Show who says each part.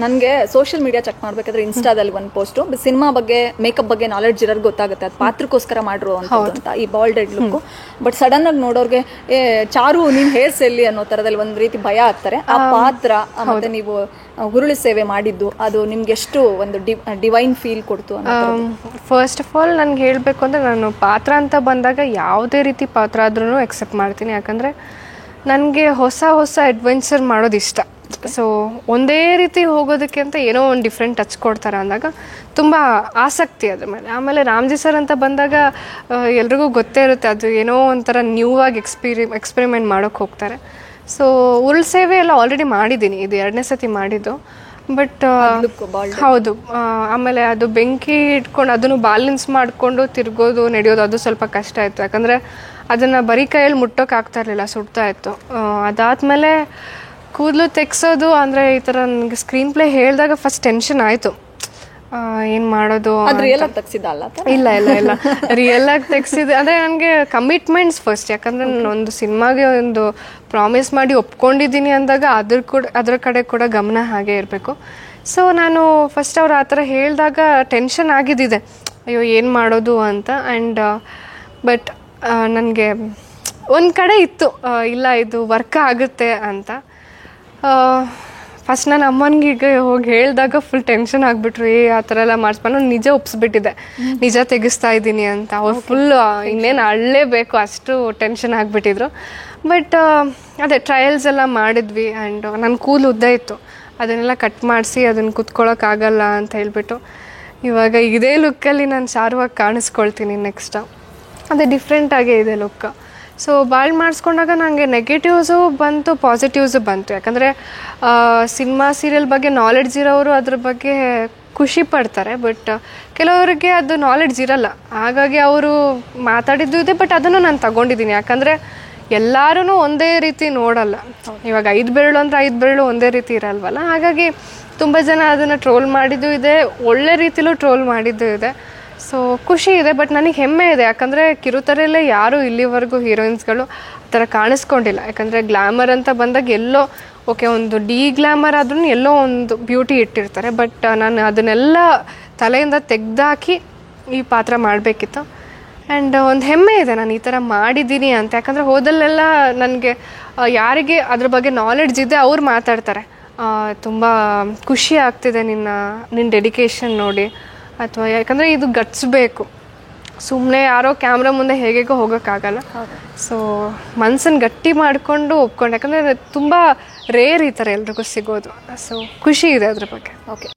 Speaker 1: ನನಗೆ social media check ಮಾಡಬೇಕಾದ್ರೆ ಇನ್ಸ್ಟಾದಲ್ಲಿ ಒಂದು ಪೋಸ್ಟು ಸಿನಿಮಾ ಬಗ್ಗೆ ಮೇಕಪ್ ಬಗ್ಗೆ ನಾಲೆಡ್ಜ್ ಇರೋರು ಗೊತ್ತಾಗುತ್ತೆ ಅದು ಪಾತ್ರಕ್ಕೋಸ್ಕರ ಮಾಡಿರೋ ಅಂತ ಈ bald head look. But sudden ಆಗಿ ನೋಡೋರ್ಗೆ ಚಾರು ನೀನ್ ಹೇರ್ಸ್ ಎಲ್ಲಿ ಅನ್ನೋ ತರದಲ್ಲಿ ಒಂದ್ ರೀತಿ ಭಯ ಆಗ್ತಾರೆ. ಆ ಪಾತ್ರ ಮತ್ತೆ ನೀವು ಹುರುಳಿ ಸೇವೆ ಮಾಡಿದ್ದು ಅದು ನಿಮ್ಗೆ ಎಷ್ಟು ಒಂದು ಡಿವೈನ್ ಫೀಲ್ ಕೊಡ್ತು?
Speaker 2: ಫಸ್ಟ್ ಆಫ್ ಆಲ್ ನನ್ಗೆ ಹೇಳಬೇಕು ಅಂದರೆ ನಾನು ಪಾತ್ರ ಅಂತ ಬಂದಾಗ ಯಾವುದೇ ರೀತಿ ಪಾತ್ರ ಆದ್ರೂ ಎಕ್ಸೆಪ್ಟ್ ಮಾಡ್ತೀನಿ. ಯಾಕಂದರೆ ನನಗೆ ಹೊಸ ಹೊಸ ಅಡ್ವೆಂಚರ್ ಮಾಡೋದು ಇಷ್ಟ. ಸೊ ಒಂದೇ ರೀತಿ ಹೋಗೋದಕ್ಕೆ ಅಂತ ಏನೋ ಒಂದು ಡಿಫ್ರೆಂಟ್ ಟಚ್ ಕೊಡ್ತಾರೆ ಅಂದಾಗ ತುಂಬ ಆಸಕ್ತಿ ಅದ್ರ ಮೇಲೆ. ಆಮೇಲೆ ರಾಮ್ಜಿ ಸರ್ ಅಂತ ಬಂದಾಗ ಎಲ್ರಿಗೂ ಗೊತ್ತೇ ಇರುತ್ತೆ, ಅದು ಏನೋ ಒಂಥರ ನ್ಯೂ ಆಗಿ ಎಕ್ಸ್ಪೆರಿಮೆಂಟ್ ಮಾಡೋಕ್ಕೆ ಹೋಗ್ತಾರೆ. ಸೊ ಉರುಳು ಸೇವೆ ಎಲ್ಲ ಆಲ್ರೆಡಿ ಮಾಡಿದ್ದೀನಿ, ಇದು 2ನೇ ಸತಿ ಮಾಡಿದ್ದು. ಬಟ್ ಹೌದು, ಆಮೇಲೆ ಅದು ಬೆಂಕಿ ಇಟ್ಕೊಂಡು ಅದನ್ನು ಬ್ಯಾಲೆನ್ಸ್ ಮಾಡಿಕೊಂಡು ತಿರ್ಗೋದು ನಡೆಯೋದು ಅದು ಸ್ವಲ್ಪ ಕಷ್ಟ ಆಯಿತು. ಯಾಕಂದರೆ ಅದನ್ನು ಬರೀ ಕೈಯಲ್ಲಿ ಮುಟ್ಟೋಕೆ ಆಗ್ತಾ ಇರಲಿಲ್ಲ, ಸುಡ್ತಾ ಇತ್ತು. ಅದಾದಮೇಲೆ ಕೂದಲು ತೆಗ್ಸೋದು ಅಂದರೆ ಈ ಥರ ನನಗೆ ಸ್ಕ್ರೀನ್ ಪ್ಲೇ ಹೇಳಿದಾಗ ಫಸ್ಟ್ ಟೆನ್ಷನ್ ಆಯಿತು, ಏನು ಮಾಡೋದು. ಇಲ್ಲ ಇಲ್ಲ ಇಲ್ಲ ರಿಯಲ್ ಆಗಿ ತೆಗ್ಸಿದೆ. ಅಂದರೆ ನನಗೆ ಕಮಿಟ್ಮೆಂಟ್ಸ್ ಫಸ್ಟ್. ಯಾಕಂದರೆ ನಾನು ಒಂದು ಸಿನಿಮಾಗೆ ಒಂದು ಪ್ರಾಮಿಸ್ ಮಾಡಿ ಒಪ್ಕೊಂಡಿದ್ದೀನಿ ಅಂದಾಗ ಅದ್ರ ಕಡೆ ಕೂಡ ಗಮನ ಹಾಗೆ ಇರಬೇಕು. ಸೊ ನಾನು ಫಸ್ಟ್ ಅವ್ರು ಆ ಥರ ಹೇಳಿದಾಗ ಟೆನ್ಷನ್ ಆಗಿದ್ದಿದೆ, ಅಯ್ಯೋ ಏನು ಮಾಡೋದು ಅಂತ. ಆ್ಯಂಡ್ ಬಟ್ ನನಗೆ ಒಂದು ಕಡೆ ಇತ್ತು, ಇಲ್ಲ ಇದು ವರ್ಕ್ ಆಗುತ್ತೆ ಅಂತ. ಫಸ್ಟ್ ನಾನು ಅಮ್ಮನಿಗೆ ಹೋಗಿ ಹೇಳಿದಾಗ ಫುಲ್ ಟೆನ್ಷನ್ ಆಗಿಬಿಟ್ರು, ಆ ಥರ ಎಲ್ಲ ಮಾಡಿಸ್ಕೊಂಡು ನಾನು ನಿಜ ಒಪ್ಪಿಸ್ಬಿಟ್ಟಿದ್ದೆ, ನಿಜ ತೆಗಿಸ್ತಾ ಇದ್ದೀನಿ ಅಂತ. ಅವ್ರು ಫುಲ್ ಇನ್ನೇನು ಅಳ್ಳೇಬೇಕು ಅಷ್ಟು ಟೆನ್ಷನ್ ಆಗಿಬಿಟ್ಟಿದ್ರು. ಬಟ್ ಅದೇ ಟ್ರಯಲ್ಸ್ ಎಲ್ಲ ಮಾಡಿದ್ವಿ. ಆ್ಯಂಡ್ ನನ್ನ ಕೂದಲು ಉದ್ದ ಇತ್ತು, ಅದನ್ನೆಲ್ಲ ಕಟ್ ಮಾಡಿಸಿ ಅದನ್ನು ಕುತ್ಕೊಳ್ಳೋಕ್ಕಾಗಲ್ಲ ಅಂತ ಹೇಳ್ಬಿಟ್ಟು ಇವಾಗ ಇದೇ ಲುಕ್ಕಲ್ಲಿ ನಾನು ಚಾರುವಾಗಿ ಕಾಣಿಸ್ಕೊಳ್ತೀನಿ ನೆಕ್ಸ್ಟ್. ಅದೇ ಡಿಫ್ರೆಂಟಾಗೇ ಇದೆ ಲುಕ್. ಸೊ ಬಾಳ್ ಮಾಡಿಸ್ಕೊಂಡಾಗ ನನಗೆ ನೆಗೆಟಿವ್ಸು ಬಂತು, ಪಾಸಿಟಿವ್ಸು ಬಂತು. ಯಾಕಂದರೆ ಸಿನಿಮಾ ಸೀರಿಯಲ್ ಬಗ್ಗೆ ನಾಲೆಡ್ಜ್ ಇರೋರು ಅದ್ರ ಬಗ್ಗೆ ಖುಷಿ ಪಡ್ತಾರೆ. ಬಟ್ ಕೆಲವರಿಗೆ ಅದು ನಾಲೆಡ್ಜ್ ಇರಲ್ಲ, ಹಾಗಾಗಿ ಅವರು ಮಾತಾಡಿದ್ದು ಇದೆ. ಬಟ್ ಅದನ್ನು ನಾನು ತಗೊಂಡಿದ್ದೀನಿ. ಯಾಕಂದರೆ ಎಲ್ಲರೂ ಒಂದೇ ರೀತಿ ನೋಡಲ್ಲ. ಇವಾಗ 5 ಬೆರಳು ಅಂದರೆ 5 ಬೆರಳು ಒಂದೇ ರೀತಿ ಇರಲ್ವಲ್ಲ. ಹಾಗಾಗಿ ತುಂಬ ಜನ ಅದನ್ನು ಟ್ರೋಲ್ ಮಾಡಿದ್ದು ಇದೆ, ಒಳ್ಳೆ ರೀತಿಲೂ ಟ್ರೋಲ್ ಮಾಡಿದ್ದು ಇದೆ. ಸೊ ಖುಷಿ ಇದೆ, ಬಟ್ ನನಗೆ ಹೆಮ್ಮೆ ಇದೆ. ಯಾಕಂದರೆ ಕಿರುತೆರೆಯಲ್ಲೇ ಯಾರೂ ಇಲ್ಲಿವರೆಗೂ ಹೀರೋಯಿನ್ಸ್ಗಳು ಆ ಥರ ಕಾಣಿಸ್ಕೊಂಡಿಲ್ಲ. ಯಾಕಂದರೆ ಗ್ಲ್ಯಾಮರ್ ಅಂತ ಬಂದಾಗ ಎಲ್ಲೋ ಓಕೆ ಒಂದು ಗ್ಲ್ಯಾಮರ್ ಆದ್ರೂ ಎಲ್ಲೋ ಒಂದು ಬ್ಯೂಟಿ ಇಟ್ಟಿರ್ತಾರೆ. ಬಟ್ ನಾನು ಅದನ್ನೆಲ್ಲ ತಲೆಯಿಂದ ತೆಗೆದಾಕಿ ಈ ಪಾತ್ರ ಮಾಡಬೇಕಿತ್ತು. ಆ್ಯಂಡ್ ಒಂದು ಹೆಮ್ಮೆ ಇದೆ ನಾನು ಈ ಥರ ಮಾಡಿದ್ದೀನಿ ಅಂತ. ಯಾಕಂದರೆ ಹೋದಲ್ಲೆಲ್ಲ ನನಗೆ ಯಾರಿಗೆ ಅದ್ರ ಬಗ್ಗೆ ನಾಲೆಡ್ಜ್ ಇದೆ ಅವ್ರು ಮಾತಾಡ್ತಾರೆ, ತುಂಬ ಖುಷಿ ಆಗ್ತಿದೆ ನಿನ್ನ ಡೆಡಿಕೇಶನ್ ನೋಡಿ, ಅಥವಾ ಯಾಕಂದರೆ ಇದು ಗಟ್ಸ್ಬೇಕು, ಸುಮ್ಮನೆ ಯಾರೋ ಕ್ಯಾಮ್ರಾ ಮುಂದೆ ಹೇಗೇಗೋ ಹೋಗೋಕ್ಕಾಗಲ್ಲ. ಸೊ ಮನ್ಸನ್ನು ಗಟ್ಟಿ ಮಾಡಿಕೊಂಡು ಒಪ್ಕೊಂಡು, ಯಾಕಂದರೆ ತುಂಬ ರೇರ್ ಈ ಥರ ಎಲ್ರಿಗೂ ಸಿಗೋದು. ಸೊ ಖುಷಿ ಇದೆ ಅದ್ರ ಬಗ್ಗೆ.
Speaker 1: ಓಕೆ.